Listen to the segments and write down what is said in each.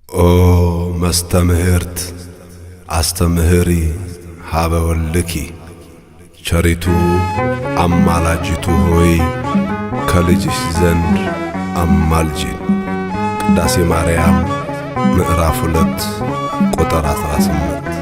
ኦ መስተምህርት አስተምህሪ ሀበ ወልኪ ቸሪቱ አማላጅቱ ሆይ ከልጅሽ ዘንድ አማልጂን። ቅዳሴ ማርያም ምዕራፍ 2 ቁጥር 18።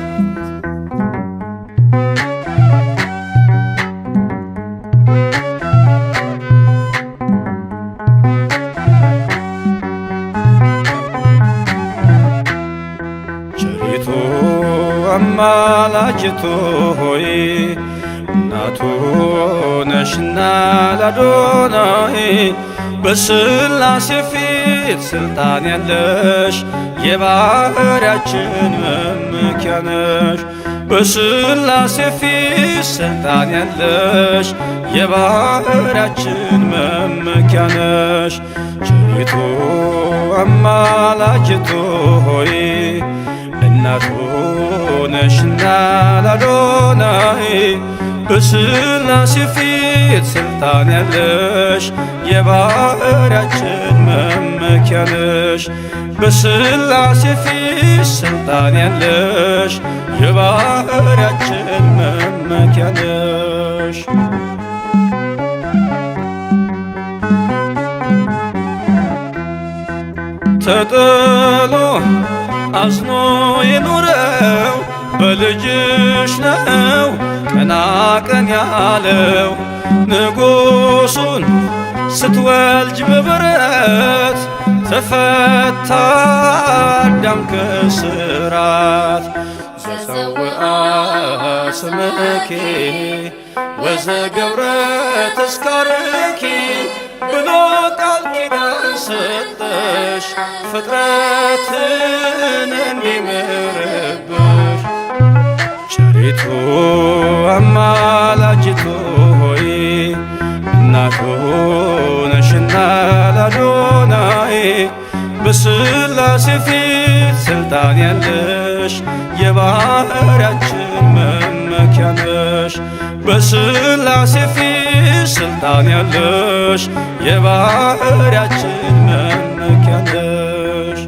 ቸሪቱ አማላጅቱ ሆይ እናቱ ነሽና ለአዶናይ በሥላሴ ፊት ስልጣን ያለሽ የባሕርያችን መመኪያ ነሽ። በሥላሴ ፊት ስልጣን ያለሽ የባሕርያችን መመኪያ ነሽ። ቸሪቱ አማላጅቱ ሆይ እናቱ ነሽና ለአዶናይ በሥላሴ ፊት ስልጣን ያለሽ የባሕርያችን መመኪያ ነሽ። በሥላሴ ፊት ስልጣን ያለሽ የባሕርያችን መመኪያ ነሽ። ተጥሎ አዝኖ የኖረው በልጅሽ ነው ቀና ቀን ያለው። ንጉሡን ስትወልጅ በበረት ተፈታ አዳም ከስራት። ዘፀውአ ስምኪ ወዘገብረ ተስካርኪ ብሎ ቃል ኪዳን ሰጠሽ ፍጥረትን እንዲምርብሽ። ቸሪቱ አማላጅቱ ሆይ እናቱ ነሽና ለአዶናይ በሥላሴ ፊት ስልጣን ያለሽ የባሕርያችን መመኪያ ነሽ። በሥላሴ ፊት ስልጣን ያለሽ የባሕርያችን መመኪያ ነሽ።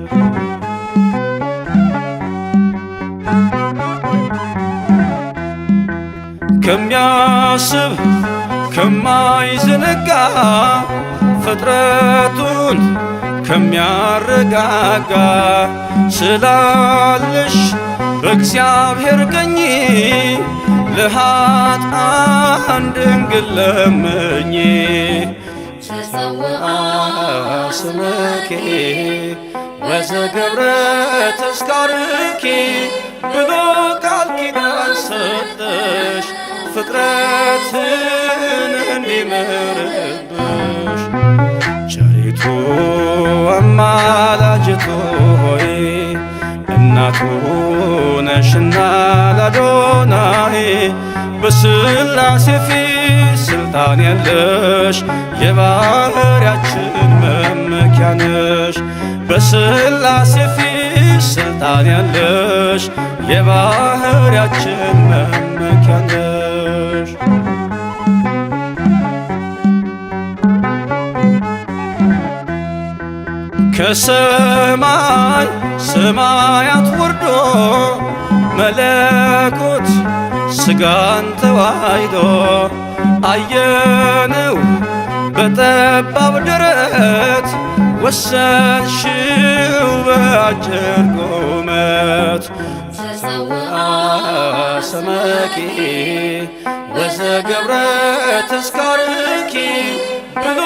ከሚያስብ ከማይዘነጋ ፍጥረቱን ከሚያረጋጋ ስላለሽ በእግዚአብሔር ቀኝ ለኃጥአን ድንግል ለምኚ። ዘፀውአ ስምኪ ወዘገብረ ተስካርኪ ብሎ ቃል ኪዳን ሰጠሽ ፍጥረትን እንዲምርብሽ። ቸሪቱ አማላጅቱ ሆይ እናቱ ነሽና ለአዶናይ በሥላሴ ፊት ስልጣን ያለሽ የባሕርያችን መመኪያ ነሽ። በሥላሴ ፊት ስልጣን ያለሽ የባሕርያችን መመኪያ ነሽ። ከሰማይ ሰማያት ወርዶ መለኮት ሥጋን ተዋሕዶ አየነው በጠባብ ደረት ወሰንሽው በአጭር ቁመት። ዘፀውአ ስምኪ ወዘገብረ ተስካርኪ ብሎ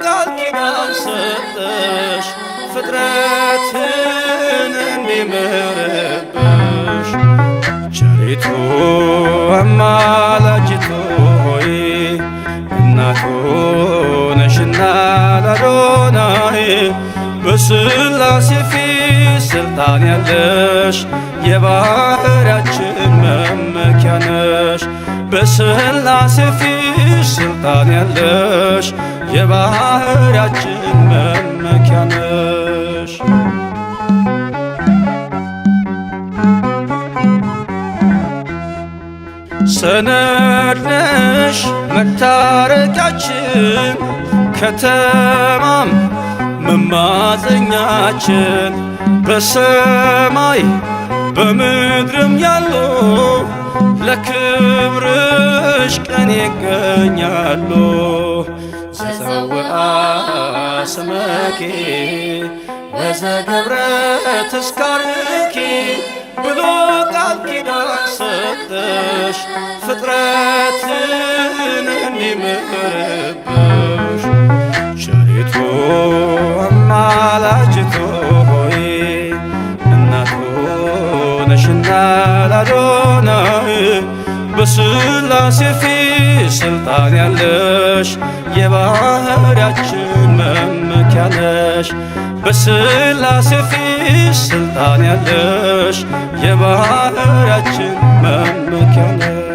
ቃል ኪዳን ሰጠሽ ፍጥረትን እንዲምርብሽ። ቸሪቱ አማላጅቱ ሆይ እናቱ ነሽና ለአዶናይ በሥላሴ ፊት ስልጣን ያለሽ የባሕርያችን መመኪያ ነሽ። በሥላሴ ፊት ስልጣን ያለሽ የባሕርያችን መመኪያ ነሽ። ሰነድ ነሽ መታረቂያችን ከተማም መማፀኛችን በሰማይ በምድርም ያሉ ለክብርሽ ቀን ይገኛሉ። ዘፀውአ ስመኪ ወዘገብረ ተስካርኪ ብሎ ቃል ኪዳን ሰጠሽ ፍጥረትን እንዲምርብሽ። ቸሪቱ አማላጅቱ ሆይ እናቱ ነሽና ላዶናይ በሥላሴ ፊት ስልጣን ያለሽ የባህርያችን መመኪያ ነሽ። በሥላሴ ፊት ስልጣን ያለሽ የባህርያችን መመኪያ ነሽ።